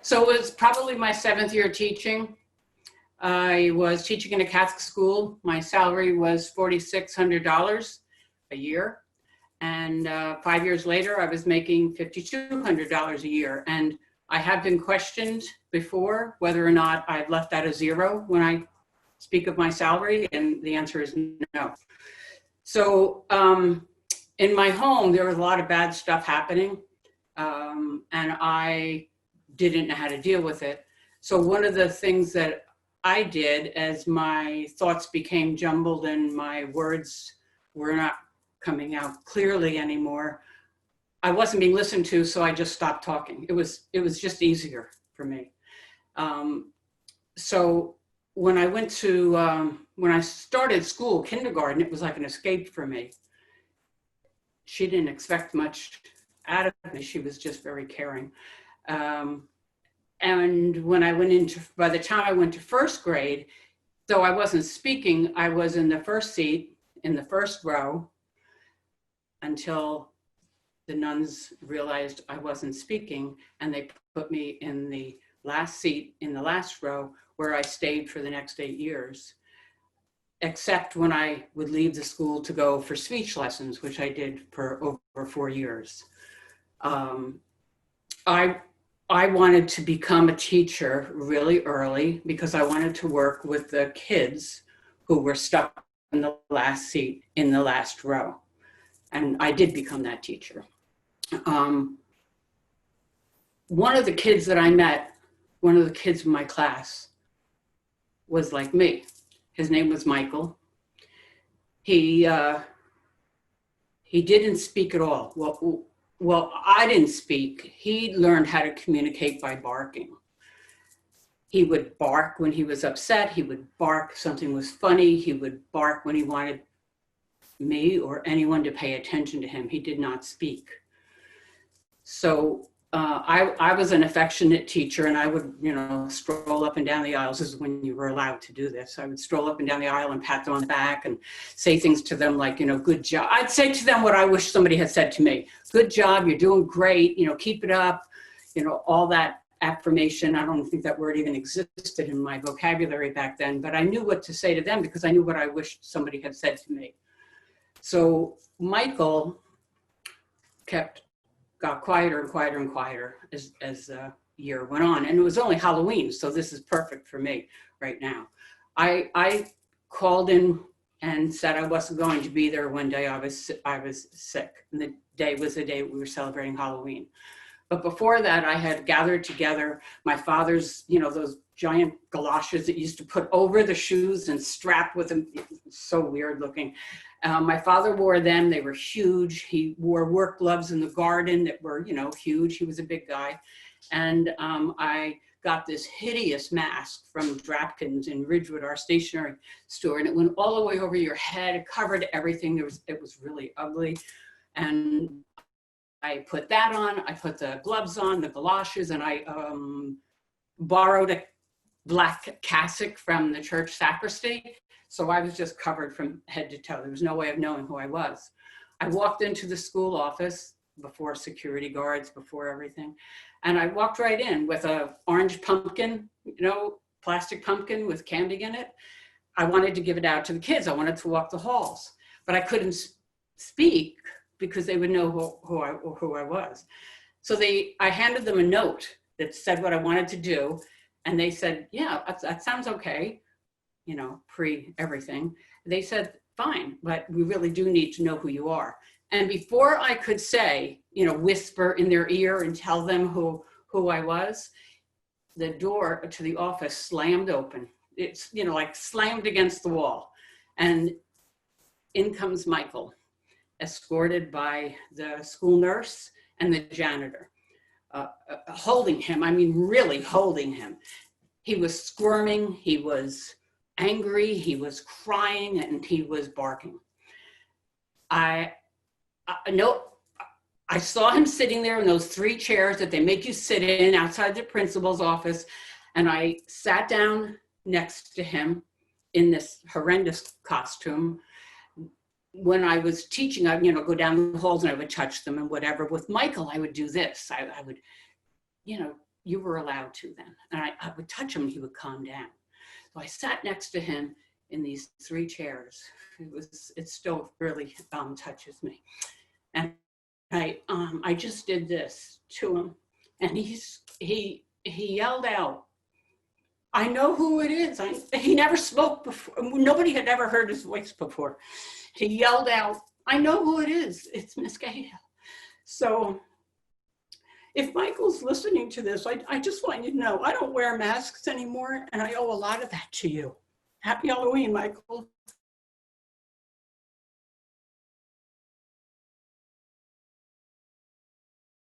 So it was probably my 7th year teaching. I was teaching in a Catholic school. My salary was $4,600 a year. And 5 years later, I was making $5,200 a year. And I have been questioned before whether or not I've left that a zero when I speak of my salary, and the answer is no. So in my home, there was a lot of bad stuff happening, and I didn't know how to deal with it. So one of the things that I did, as my thoughts became jumbled and my words were not coming out clearly anymore, I wasn't being listened to, so I just stopped talking. It was just easier for me. So when I started school, kindergarten, it was like an escape for me. She didn't expect much out of me. She was just very caring. And when I by the time I went to 1st grade, though I wasn't speaking, I was in the first seat, in the first row, until the nuns realized I wasn't speaking, and they put me in the last seat, in the last row, where I stayed for the next 8 years, except when I would leave the school to go for speech lessons, which I did for over 4 years. I wanted to become a teacher really early because I wanted to work with the kids who were stuck in the last seat in the last row. And I did become that teacher. One of the kids that I met, one of the kids in my class, was like me. His name was Michael. He didn't speak at all. Well, I didn't speak. He learned how to communicate by barking. He would bark when he was upset. He would bark something was funny. He would bark when he wanted me or anyone to pay attention to him. He did not speak. So I was an affectionate teacher, and I would, stroll up and down the aisles. This is when you were allowed to do this. I would stroll up and down the aisle and pat them on the back and say things to them like, good job. I'd say to them what I wish somebody had said to me. Good job, you're doing great, keep it up, all that affirmation. I don't think that word even existed in my vocabulary back then, but I knew what to say to them because I knew what I wished somebody had said to me. So Michael got quieter and quieter and quieter as the year went on. And it was only Halloween, so this is perfect for me right now. I called in and said I wasn't going to be there one day. I was sick, and the day was the day we were celebrating Halloween. But before that, I had gathered together my father's, those giant galoshes that used to put over the shoes and strap with them. So weird looking. My father wore them. They were huge. He wore work gloves in the garden that were, huge. He was a big guy. And I got this hideous mask from Drapkins in Ridgewood, our stationery store. And it went all the way over your head. It covered everything. It was really ugly. And I put that on. I put the gloves on, the galoshes, and I borrowed a black cassock from the church sacristy. So I was just covered from head to toe. There was no way of knowing who I was. I walked into the school office before security guards, before everything. And I walked right in with an orange pumpkin, plastic pumpkin with candy in it. I wanted to give it out to the kids. I wanted to walk the halls, but I couldn't speak because they would know who I was. So I handed them a note that said what I wanted to do. And they said, yeah, that sounds okay. Pre everything. They said, fine, but we really do need to know who you are. And before I could say, whisper in their ear and tell them who I was, the door to the office slammed open. It's, like slammed against the wall. And in comes Michael, escorted by the school nurse and the janitor, holding him. I mean, really holding him. He was squirming. He was angry, he was crying, and he was barking. I saw him sitting there in those 3 chairs that they make you sit in outside the principal's office, and I sat down next to him in this horrendous costume. When I was teaching, I'd go down the halls and I would touch them and whatever. With Michael, I would do this. I would, you were allowed to then. And I would touch him, he would calm down. So I sat next to him in these 3 chairs. It still really touches me. And I just did this to him, and he yelled out, "I know who it is." He never spoke before. Nobody had ever heard his voice before. He yelled out, "I know who it is. It's Miss Cahill." So if Michael's listening to this, I just want you to know, I don't wear masks anymore, and I owe a lot of that to you. Happy Halloween, Michael.